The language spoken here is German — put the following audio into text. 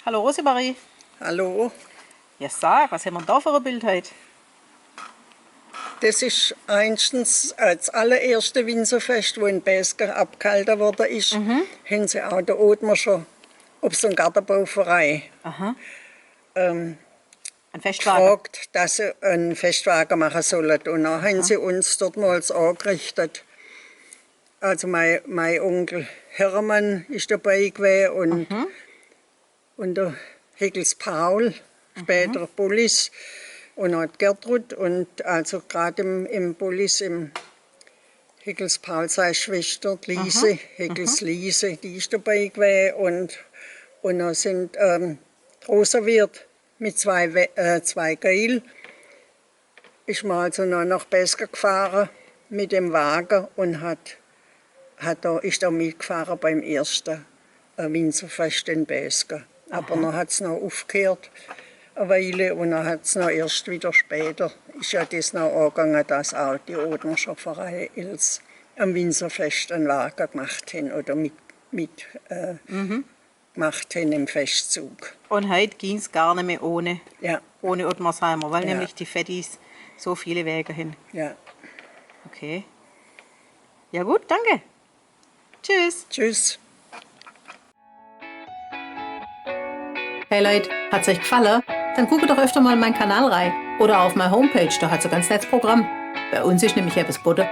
Hallo Rosemarie. Hallo, Ja sag, was haben wir da für ein Bild heute? das ist einstens als allererste Winzerfest, wo in Besker abgehalten worden ist, haben sie auch der Othmer schon auf so einen Gartenbauverein Aha. Ein Festwagen. gefragt, dass sie einen Festwagen machen sollen. Und dann haben sie uns dortmals angerichtet. Also mein Onkel Hermann ist dabei gewesen und der Heckels Paul, später Bullis, und auch die Gertrud. Und also gerade im Bullis, im Heckels Paul, seine Schwester, die Liese, Heckels Liese, die ist dabei gewesen. Und dann sind großer Wirt mit zwei Geil, ist man also noch nach Besker gefahren mit dem Wagen und ist da mitgefahren beim ersten Winzerfest in Besker. Aber dann hat es noch aufgehört, eine Weile, und dann hat es noch erst wieder später, ist ja das noch angegangen, dass auch die Othmerscher Vereine am Winzerfest ein Lager gemacht haben oder gemacht haben im Festzug. Und heute ging es gar nicht mehr ohne Ja, Ottmarsheimer, weil Ja. nämlich die Fettis so viele Wege hin. ja. Okay. Ja gut, danke. Tschüss. Tschüss. Hey Leute, hat's euch gefallen? Dann guckt doch öfter mal in meinen Kanal rein. Oder auf meine Homepage, da hat's ein ganz nettes Programm. Bei uns ist nämlich etwas Butter.